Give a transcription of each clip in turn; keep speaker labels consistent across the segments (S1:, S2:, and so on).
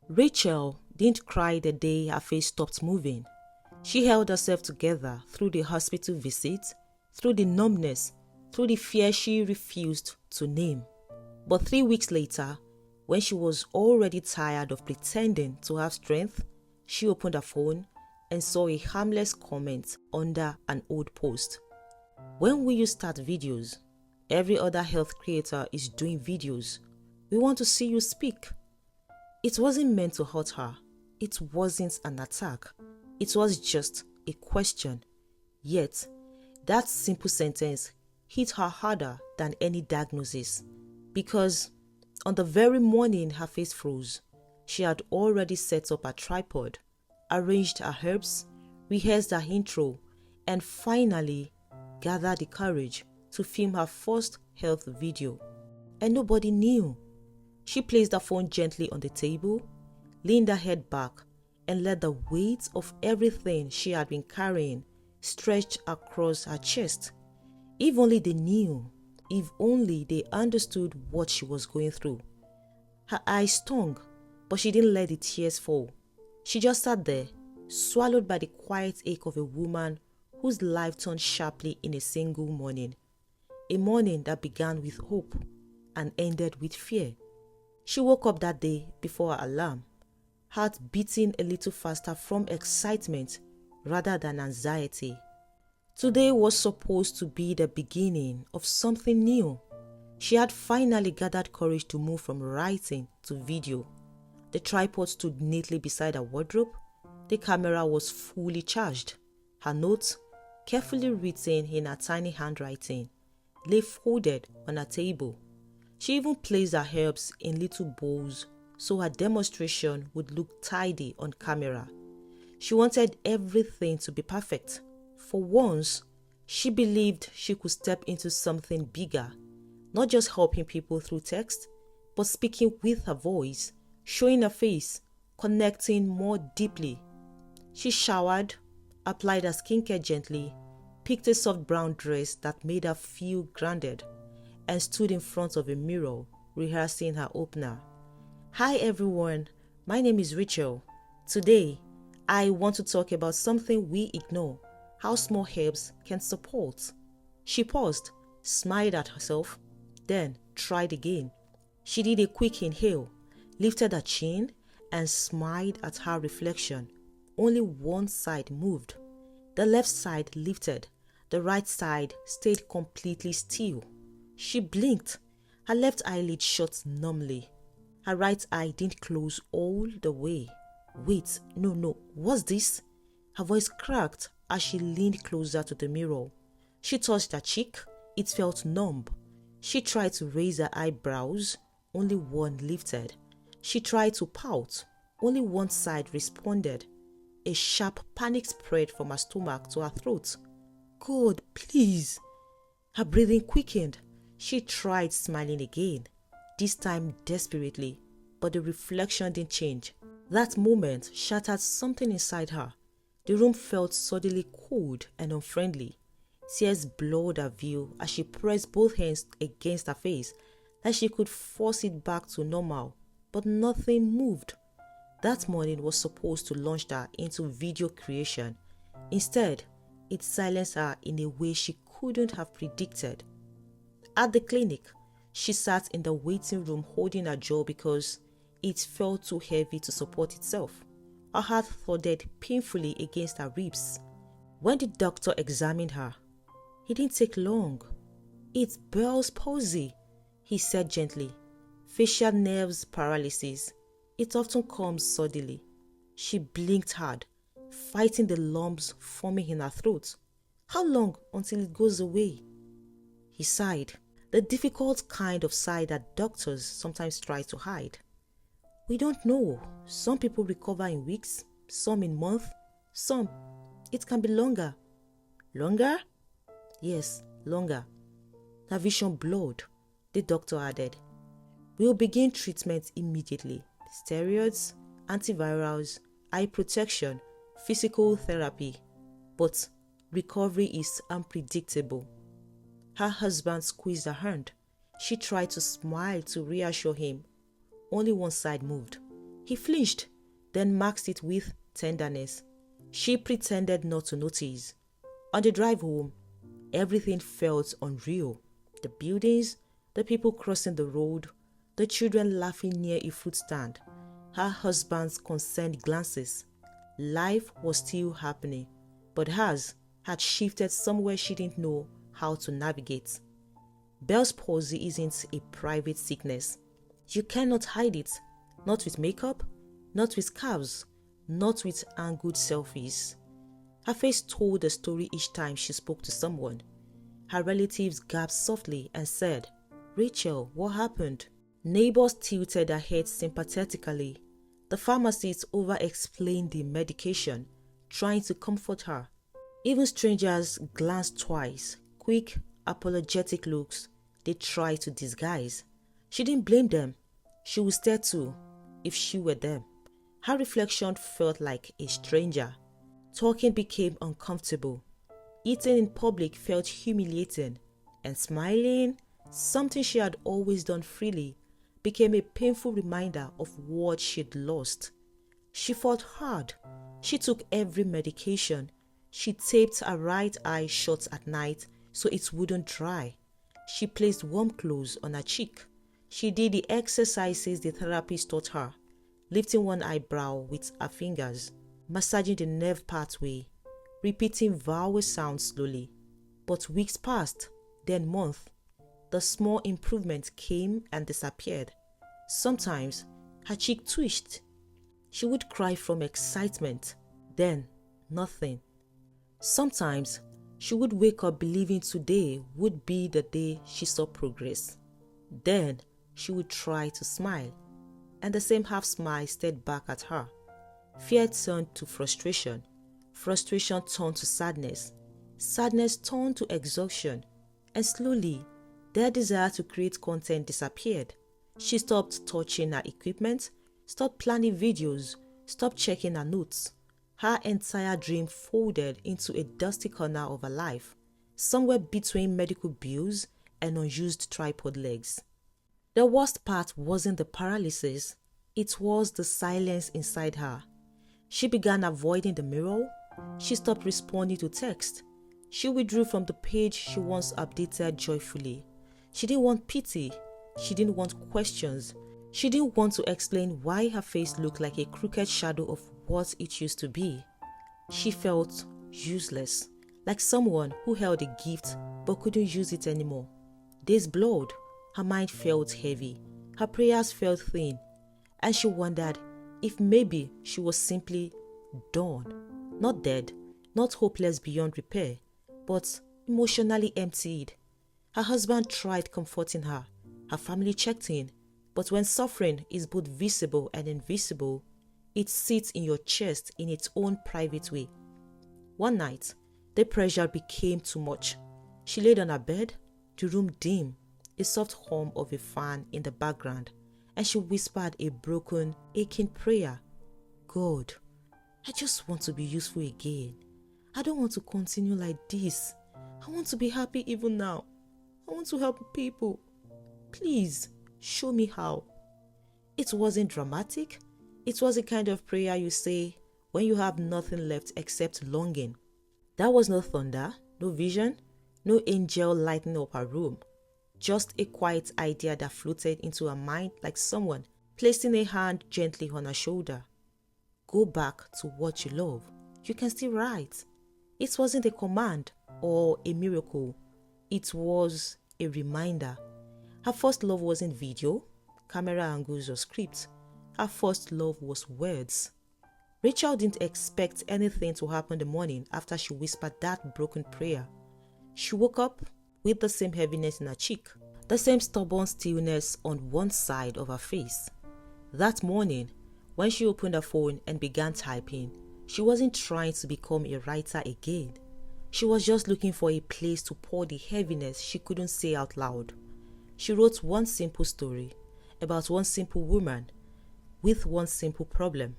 S1: Rachel didn't cry the day her face stopped moving. She held herself together through the hospital visit, through the numbness, through the fear she refused to name. But 3 weeks later, when she was already tired of pretending to have strength, she opened her phone and saw a harmless comment under an old post. When will you start videos? Every other health creator is doing videos. We want to see you speak. It wasn't meant to hurt her. It wasn't an attack. It was just a question. Yet, that simple sentence hit her harder than any diagnosis, because on the very morning her face froze, she had already set up a tripod, arranged her herbs, rehearsed her intro, and finally gathered the courage to film her first health video. And nobody knew. She placed her phone gently on the table, leaned her head back, and let the weight of everything she had been carrying stretch across her chest. If only they knew, if only they understood what she was going through. Her eyes stung, but she didn't let the tears fall. She just sat there, swallowed by the quiet ache of a woman whose life turned sharply in a single morning. A morning that began with hope and ended with fear. She woke up that day before her alarm, heart beating a little faster from excitement rather than anxiety. Today was supposed to be the beginning of something new. She had finally gathered courage to move from writing to video. The tripod stood neatly beside her wardrobe. The camera was fully charged. Her notes, carefully written in her tiny handwriting, lay folded on her table. She even placed her herbs in little bowls so her demonstration would look tidy on camera. She wanted everything to be perfect. For once, she believed she could step into something bigger, not just helping people through text, but speaking with her voice, showing her face, connecting more deeply. She showered, applied her skincare gently, picked a soft brown dress that made her feel grounded, and stood in front of a mirror, rehearsing her opener. Hi everyone, my name is Rachel. Today, I want to talk about something we ignore, how small herbs can support. She paused, smiled at herself, then tried again. She did a quick inhale, lifted her chin, and smiled at her reflection. Only one side moved. The left side lifted, the right side stayed completely still. She blinked. Her left eyelid shut numbly. Her right eye didn't close all the way. Wait, no, what's this? Her voice cracked as she leaned closer to the mirror. She touched her cheek. It felt numb. She tried to raise her eyebrows. Only one lifted. She tried to pout. Only one side responded. A sharp panic spread from her stomach to her throat. God, please. Her breathing quickened. She tried smiling again, this time desperately, but the reflection didn't change. That moment shattered something inside her. The room felt suddenly cold and unfriendly. Tears blurred her view as she pressed both hands against her face, like she could force it back to normal, but nothing moved. That morning was supposed to launch her into video creation. Instead, it silenced her in a way she couldn't have predicted. At the clinic, she sat in the waiting room holding her jaw because it felt too heavy to support itself. Her heart thudded painfully against her ribs. When the doctor examined her, he didn't take long. It's Bell's palsy, he said gently. Facial nerves paralysis. It often comes suddenly. She blinked hard, fighting the lumps forming in her throat. How long until it goes away? He sighed, the difficult kind of sigh that doctors sometimes try to hide. We don't know. Some people recover in weeks, some in months, some. It can be longer. Longer? Yes, longer. Her vision blurred. The doctor added, we'll begin treatment immediately. Steroids, antivirals, eye protection, physical therapy. But recovery is unpredictable. Her husband squeezed her hand. She tried to smile to reassure him. Only one side moved. He flinched, then masked it with tenderness. She pretended not to notice. On the drive home, everything felt unreal. The buildings, the people crossing the road, the children laughing near a fruit stand, her husband's concerned glances. Life was still happening, but hers had shifted somewhere she didn't know how to navigate. Bell's palsy isn't a private sickness. You cannot hide it, not with makeup, not with scarves, not with angled selfies. Her face told the story each time she spoke to someone. Her relatives gasped softly and said, "Rachel, what happened?" Neighbors tilted their heads sympathetically. The pharmacist over-explained the medication, trying to comfort her. Even strangers glanced twice, quick, apologetic looks they tried to disguise. She didn't blame them. She would stare too, if she were them. Her reflection felt like a stranger. Talking became uncomfortable. Eating in public felt humiliating. And smiling, something she had always done freely, became a painful reminder of what she'd lost. She fought hard. She took every medication. She taped her right eye shut at night so it wouldn't dry. She placed warm clothes on her cheek. She did the exercises the therapist taught her, lifting one eyebrow with her fingers, massaging the nerve pathway, repeating vowel sounds slowly. But weeks passed, then months. The small improvement came and disappeared. Sometimes her cheek twitched. She would cry from excitement, then nothing. Sometimes she would wake up believing today would be the day she saw progress. Then she would try to smile, and the same half smile stared back at her. Fear turned to frustration. Frustration turned to sadness. Sadness turned to exhaustion. And slowly, their desire to create content disappeared. She stopped touching her equipment, stopped planning videos, stopped checking her notes. Her entire dream folded into a dusty corner of her life, somewhere between medical bills and unused tripod legs. The worst part wasn't the paralysis, it was the silence inside her. She began avoiding the mirror. She stopped responding to text. She withdrew from the page she once updated joyfully. She didn't want pity. She didn't want questions. She didn't want to explain why her face looked like a crooked shadow of what it used to be. She felt useless, like someone who held a gift but couldn't use it anymore. Days blurred. Her mind felt heavy. Her prayers felt thin. And she wondered if maybe she was simply done. Not dead, not hopeless beyond repair, but emotionally emptied. Her husband tried comforting her. Her family checked in. But when suffering is both visible and invisible, it sits in your chest in its own private way. One night, the pressure became too much. She laid on her bed, the room dim, a soft hum of a fan in the background, and she whispered a broken, aching prayer. God, I just want to be useful again. I don't want to continue like this. I want to be happy even now. I want to help people. Please, show me how. It wasn't dramatic. It was a kind of prayer you say when you have nothing left except longing. There was no thunder, no vision, no angel lighting up her room. Just a quiet idea that floated into her mind like someone placing a hand gently on her shoulder. Go back to what you love. You can still write. It wasn't a command or a miracle. It was a reminder. Her first love wasn't video, camera angles or scripts. Her first love was words. Rachel didn't expect anything to happen the morning after she whispered that broken prayer. She woke up with the same heaviness in her cheek, the same stubborn stillness on one side of her face. That morning, when she opened her phone and began typing, she wasn't trying to become a writer again. She was just looking for a place to pour the heaviness she couldn't say out loud. She wrote one simple story about one simple woman with one simple problem,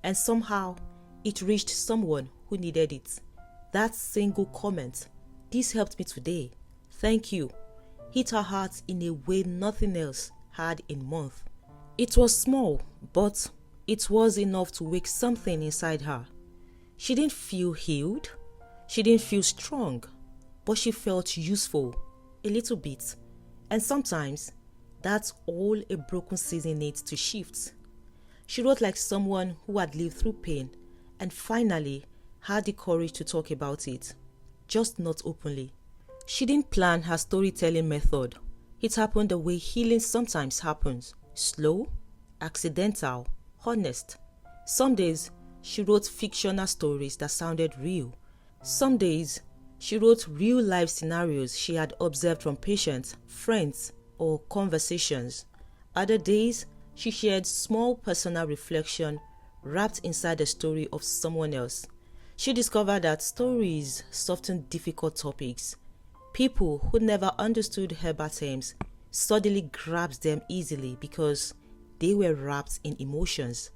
S1: and somehow it reached someone who needed it. That single comment, "This helped me today, thank you," hit her heart in a way nothing else had in months. It was small, but It was enough to wake something inside her. She didn't feel healed. She didn't feel strong. But she felt useful. A little bit. And sometimes, that's all a broken season needs to shift. She wrote like someone who had lived through pain and finally had the courage to talk about it. Just not openly. She didn't plan her storytelling method. It happened the way healing sometimes happens. Slow, accidental, honest. Some days, she wrote fictional stories that sounded real. Some days, she wrote real-life scenarios she had observed from patients, friends, or conversations. Other days, she shared small personal reflection wrapped inside the story of someone else. She discovered that stories soften difficult topics. People who never understood her terms suddenly grabbed them easily because they were wrapped in emotions.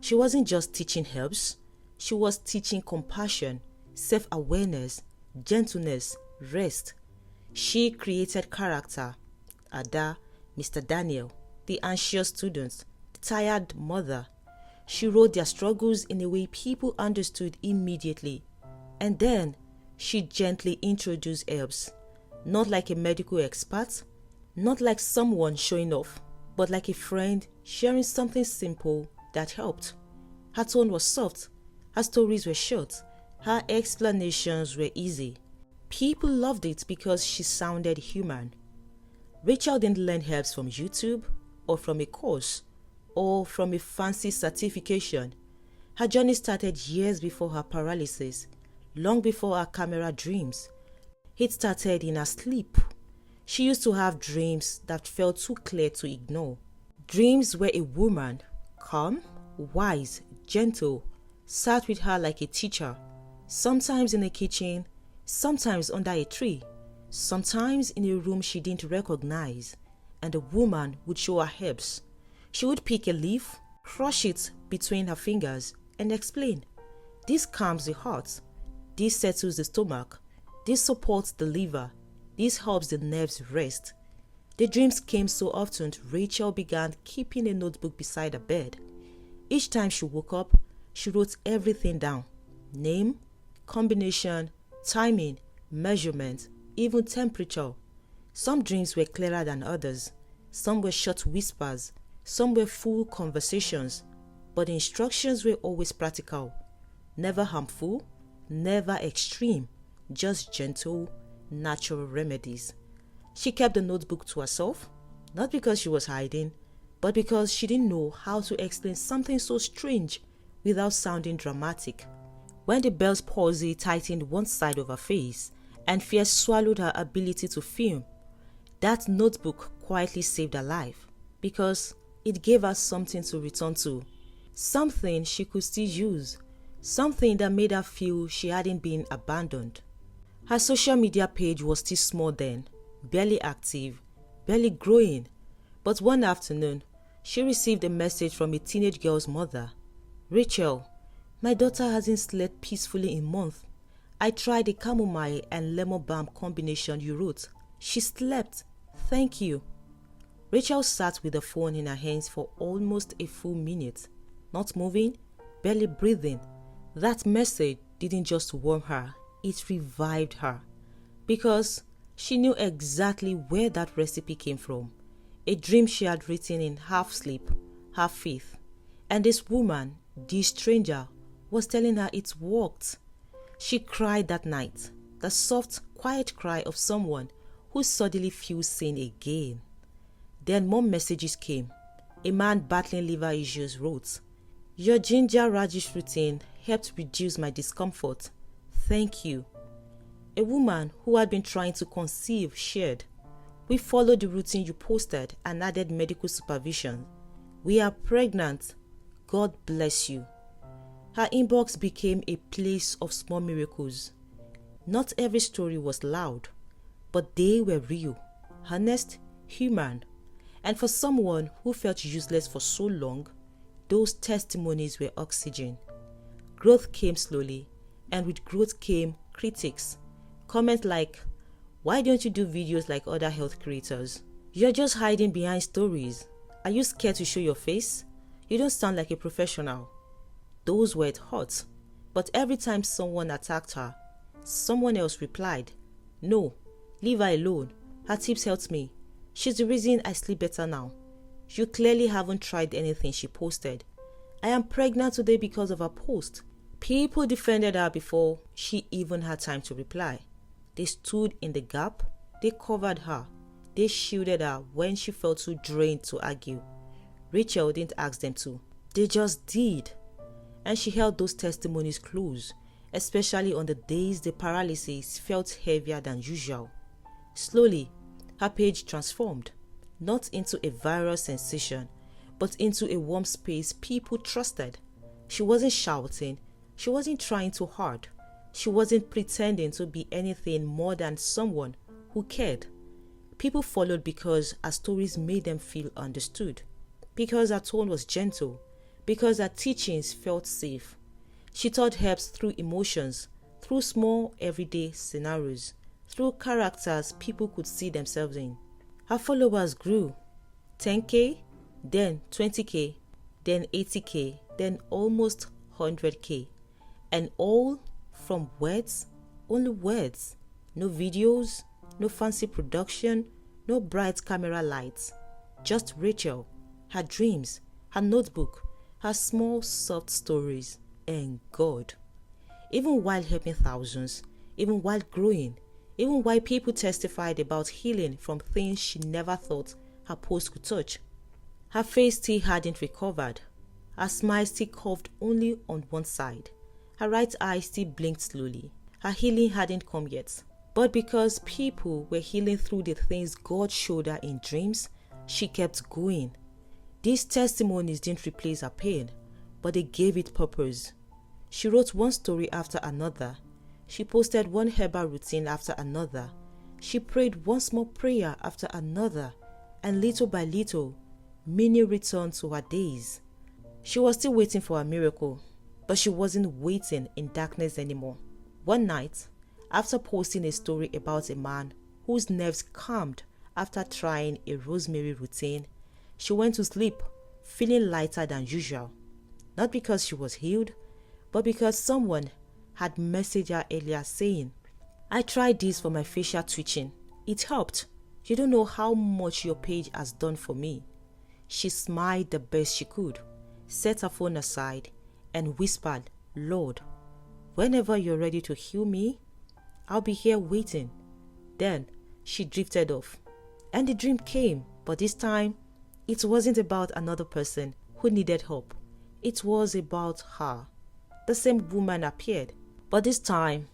S1: She wasn't just teaching herbs, she was teaching compassion, self-awareness, gentleness, rest. She created character. Ada, Mr. Daniel, the anxious student, the tired mother. She wrote their struggles in a way people understood immediately. And then she gently introduced herbs, not like a medical expert, not like someone showing off, but like a friend sharing something simple that helped. Her tone was soft, her stories were short, her explanations were easy. People loved it because she sounded human. Rachel didn't learn herbs from YouTube or from a course or from a fancy certification. Her journey started years before her paralysis, long before her camera dreams. It started in her sleep. She used to have dreams that felt too clear to ignore. Dreams where a woman, calm, wise, gentle, sat with her like a teacher, sometimes in a kitchen, sometimes under a tree, sometimes in a room she didn't recognize, and the woman would show her herbs. She would pick a leaf, crush it between her fingers, and explain, "This calms the heart, this settles the stomach, this supports the liver, this helps the nerves rest." The dreams came so often Rachel began keeping a notebook beside her bed. Each time she woke up, she wrote everything down. Name, combination, timing, measurement, even temperature. Some dreams were clearer than others. Some were short whispers. Some were full conversations. But the instructions were always practical. Never harmful, never extreme, just gentle, natural remedies. She kept the notebook to herself, not because she was hiding, but because she didn't know how to explain something so strange without sounding dramatic. When the Bell's palsy tightened one side of her face and fear swallowed her ability to film, that notebook quietly saved her life because it gave her something to return to, something she could still use, something that made her feel she hadn't been abandoned. Her social media page was still small then, barely active, barely growing, but one afternoon, she received a message from a teenage girl's mother. "Rachel, my daughter hasn't slept peacefully in months. I tried the chamomile and lemon balm combination you wrote. She slept. Thank you." Rachel sat with the phone in her hands for almost a full minute, not moving, barely breathing. That message didn't just warm her, it revived her. Because she knew exactly where that recipe came from. A dream she had written in half sleep, half faith. And this woman, this stranger, was telling her it worked. She cried that night, the soft, quiet cry of someone who suddenly feels seen again. Then more messages came. A man battling liver issues wrote, "Your ginger radish routine helped reduce my discomfort. Thank you." A woman who had been trying to conceive shared, "We followed the routine you posted and added medical supervision. We are pregnant. God bless you." Her inbox became a place of small miracles. Not every story was loud, but they were real, honest, human. And for someone who felt useless for so long, those testimonies were oxygen. Growth came slowly, and with growth came critics. Comments like, "Why don't you do videos like other health creators? You're just hiding behind stories. Are you scared to show your face? You don't sound like a professional. Those words hurt. But every time someone attacked her, someone else replied, no, leave her alone. Her tips helped me. She's the reason I sleep better now. You clearly haven't tried anything she posted. I am pregnant today because of her post. People defended her before she even had time to reply. They stood in the gap. They covered her. They shielded her when she felt too drained to argue. Rachel didn't ask them to. They just did. And she held those testimonies close, especially on the days the paralysis felt heavier than usual. Slowly, her page transformed, not into a viral sensation, but into a warm space people trusted. She wasn't shouting. She wasn't trying too hard. She wasn't pretending to be anything more than someone who cared. People followed because her stories made them feel understood, because her tone was gentle, because her teachings felt safe. She taught helps through emotions, through small everyday scenarios, through characters people could see themselves in. Her followers grew. 10K, then 20K, then 80K, then almost 100K. And all from words, only words. No videos, no fancy production, no bright camera lights. Just Rachel, her dreams, her notebook, her small soft stories, and God. Even while helping thousands, even while growing, even while people testified about healing from things she never thought her post could touch. Her face still hadn't recovered. Her smile still curved only on one side. Her right eye still blinked slowly. Her healing hadn't come yet. But because people were healing through the things God showed her in dreams, she kept going. These testimonies didn't replace her pain, but they gave it purpose. She wrote one story after another. She posted one herbal routine after another. She prayed one small prayer after another, and little by little, many returned to her days. She was still waiting for a miracle, but she wasn't waiting in darkness anymore. One night, after posting a story about a man whose nerves calmed after trying a rosemary routine, she went to sleep feeling lighter than usual. Not because she was healed, but because someone had messaged her earlier saying, I tried this for my facial twitching. It helped. You don't know how much your page has done for me. She smiled the best she could, set her phone aside, and whispered, Lord, whenever you're ready to heal me, I'll be here waiting. Then she drifted off. And the dream came, but this time, it wasn't about another person who needed help. It was about her. The same woman appeared, but this time,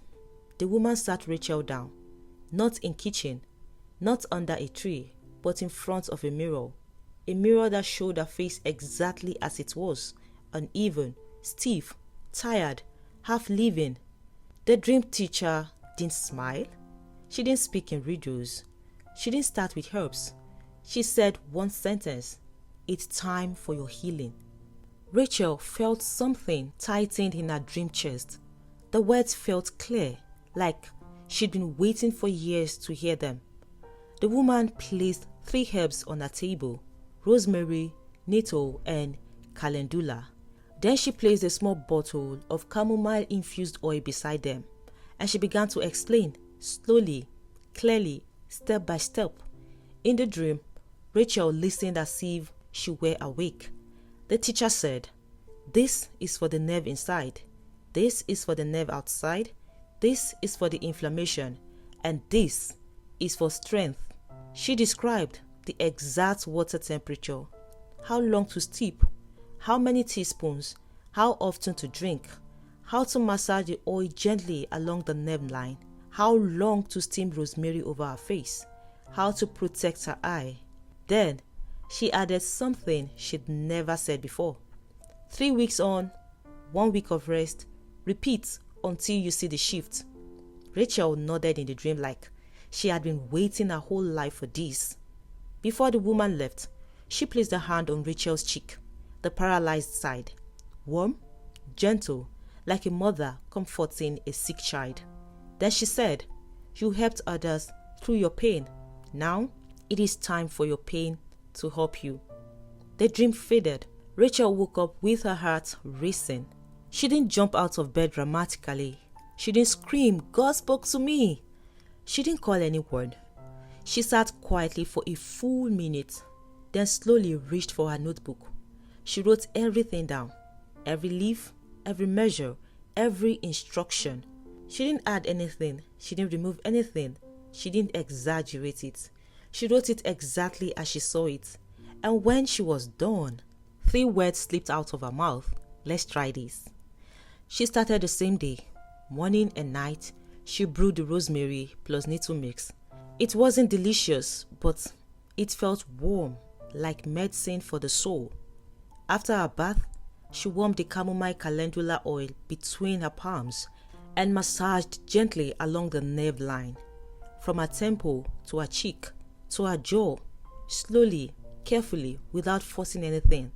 S1: the woman sat Rachel down, not in kitchen, not under a tree, but in front of a mirror that showed her face exactly as it was, uneven, stiff, tired, half living. The dream teacher didn't smile. She didn't speak in riddles. She didn't start with herbs. She said one sentence, it's time for your healing. Rachel felt something tightened in her dream chest. The words felt clear, like she'd been waiting for years to hear them. The woman placed 3 herbs on her table, rosemary, nettle, and calendula. Then she placed a small bottle of chamomile-infused oil beside them, and she began to explain, slowly, clearly, step by step. In the dream, Rachel listened as if she were awake. The teacher said, this is for the nerve inside, this is for the nerve outside, this is for the inflammation, and this is for strength. She described the exact water temperature, how long to steep, how many teaspoons, how often to drink, how to massage the oil gently along the nerve line, how long to steam rosemary over her face, how to protect her eye. Then she added something she'd never said before. 3 weeks on, 1 week of rest, repeat until you see the shift. Rachel nodded in the dream like she had been waiting her whole life for this. Before the woman left, she placed a hand on Rachel's cheek, the paralyzed side. Warm, gentle, like a mother comforting a sick child. Then she said, you helped others through your pain. Now, it is time for your pain to help you. The dream faded. Rachel woke up with her heart racing. She didn't jump out of bed dramatically. She didn't scream, "God spoke to me." She didn't call anyone. She sat quietly for a full minute, then slowly reached for her notebook. She wrote everything down, every leaf, every measure, every instruction. She didn't add anything. She didn't remove anything. She didn't exaggerate it. She wrote it exactly as she saw it. And when she was done, 3 words slipped out of her mouth. "Let's try this." She started the same day. Morning and night, she brewed the rosemary plus nettle mix. It wasn't delicious, but it felt warm, like medicine for the soul. After her bath, she warmed the chamomile calendula oil between her palms and massaged gently along the nerve line, from her temple to her cheek to her jaw, slowly, carefully, without forcing anything.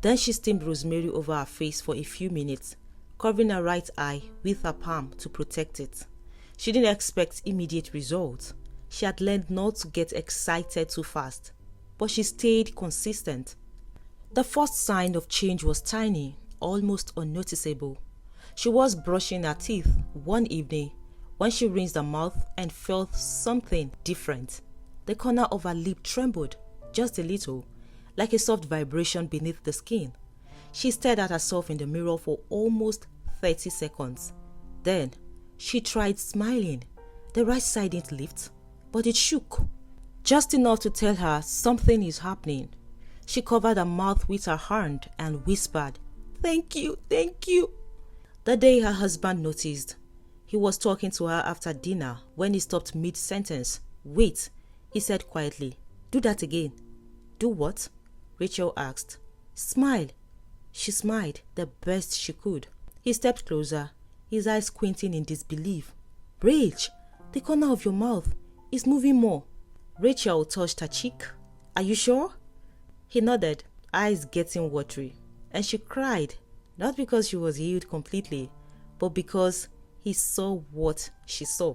S1: Then she steamed rosemary over her face for a few minutes, covering her right eye with her palm to protect it. She didn't expect immediate results. She had learned not to get excited too fast, but she stayed consistent. The first sign of change was tiny, almost unnoticeable. She was brushing her teeth one evening when she rinsed her mouth and felt something different. The corner of her lip trembled, just a little, like a soft vibration beneath the skin. She stared at herself in the mirror for almost 30 seconds. Then, she tried smiling. The right side didn't lift, but it shook, just enough to tell her something is happening. She covered her mouth with her hand and whispered, "Thank you, thank you." The day her husband noticed. He was talking to her after dinner when he stopped mid-sentence. "Wait," he said quietly. "Do that again." "Do what?" Rachel asked. "Smile." She smiled the best she could. He stepped closer, his eyes squinting in disbelief. "Rach, the corner of your mouth is moving more." Rachel touched her cheek. "Are you sure?" He nodded, eyes getting watery, and she cried, not because she was healed completely, but because he saw what she saw.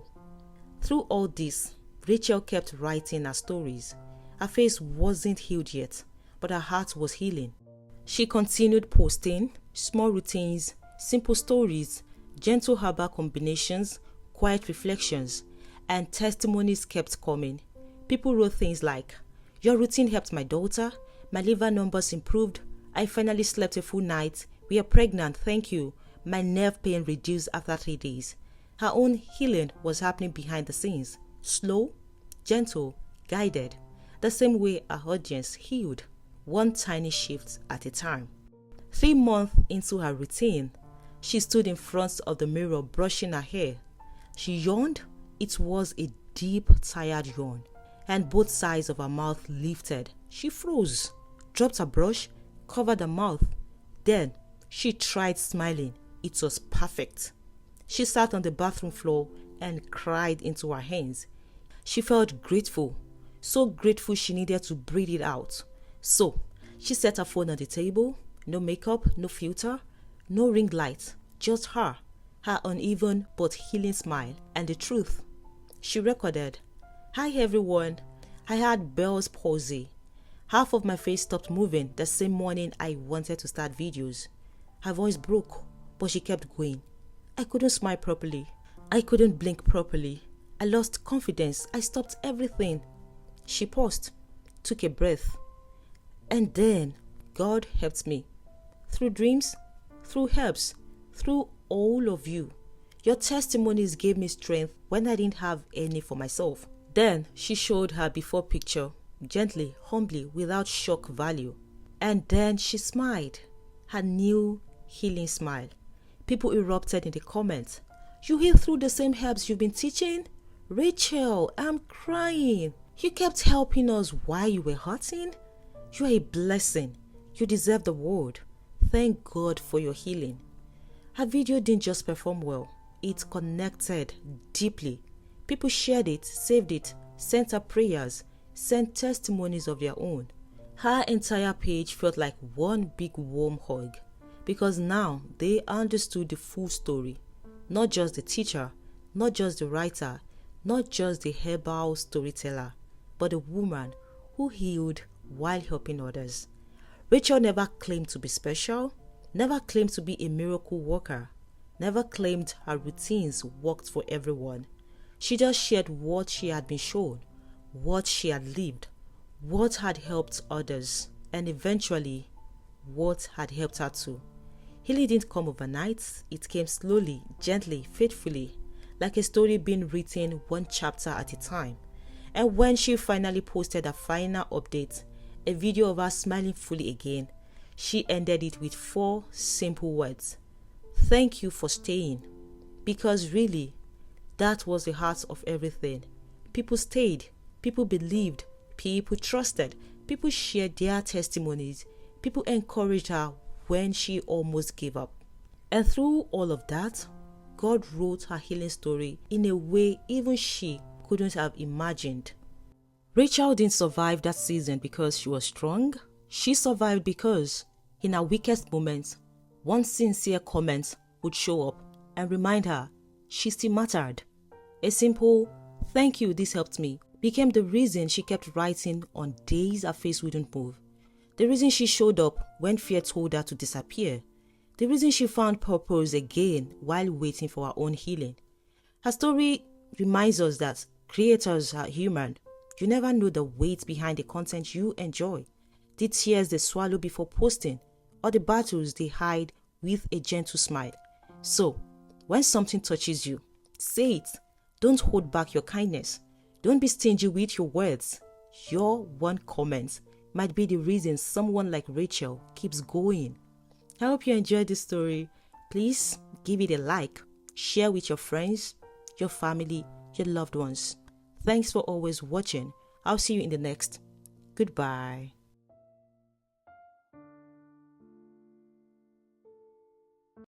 S1: Through all this, Rachel kept writing her stories. Her face wasn't healed yet, but her heart was healing. She continued posting small routines, simple stories, gentle herbal combinations, quiet reflections, and testimonies kept coming. People wrote things like, "Your routine helped my daughter. My liver numbers improved. I finally slept a full night. We are pregnant, thank you. My nerve pain reduced after 3 days." Her own healing was happening behind the scenes. Slow, gentle, guided. The same way her audience healed. One tiny shift at a time. 3 months into her routine, she stood in front of the mirror brushing her hair. She yawned. It was a deep, tired yawn, and both sides of her mouth lifted. She froze, dropped her brush, covered her mouth. Then she tried smiling. It was perfect. She sat on the bathroom floor and cried into her hands. She felt grateful, so grateful she needed to breathe it out. So she set her phone on the table. No makeup, no filter, no ring light, just her uneven but healing smile, and the truth. She recorded, "Hi everyone, I had Bell's palsy. Half of my face stopped moving the same morning I wanted to start videos." Her voice broke, but she kept going. "I couldn't smile properly. I couldn't blink properly. I lost confidence. I stopped everything." She paused, took a breath. "And then God helped me. Through dreams, through helps, through all of you. Your testimonies gave me strength when I didn't have any for myself." Then she showed her before picture, gently, humbly, without shock value. And then she smiled, her new healing smile. People erupted in the comments. "You healed through the same herbs you've been teaching? Rachel, I'm crying. You kept helping us while you were hurting. You are a blessing. You deserve the world. Thank God for your healing." Her video didn't just perform well. It connected deeply. People shared it, saved it, sent her prayers, sent testimonies of their own. Her entire page felt like one big warm hug, because now they understood the full story. Not just the teacher, not just the writer, not just the herbal storyteller, but the woman who healed while helping others. Rachel never claimed to be special, never claimed to be a miracle worker, never claimed her routines worked for everyone. She just shared what she had been shown, what she had lived, what had helped others, and eventually, what had helped her too. Healing didn't come overnight, it came slowly, gently, faithfully, like a story being written one chapter at a time. And when she finally posted her final update, a video of her smiling fully again, she ended it with 4 simple words. Thank you for staying. Because really, that was the heart of everything. People stayed, people believed, people trusted, people shared their testimonies, people encouraged her when she almost gave up. And through all of that, God wrote her healing story in a way even she couldn't have imagined. Rachel didn't survive that season because she was strong. She survived because, in her weakest moments, one sincere comment would show up and remind her she still mattered. A simple, "Thank you, this helped me," became the reason she kept writing on days her face wouldn't move. The reason she showed up when fear told her to disappear. The reason she found purpose again while waiting for her own healing. Her story reminds us that creators are human. You never know the weight behind the content you enjoy, the tears they swallow before posting, or the battles they hide with a gentle smile. So, when something touches you, say it. Don't hold back your kindness. Don't be stingy with your words. Your one comment might be the reason someone like Rachel keeps going. I hope you enjoyed this story. Please give it a like, share with your friends, your family, your loved ones. Thanks for always watching. I'll see you in the next. Goodbye.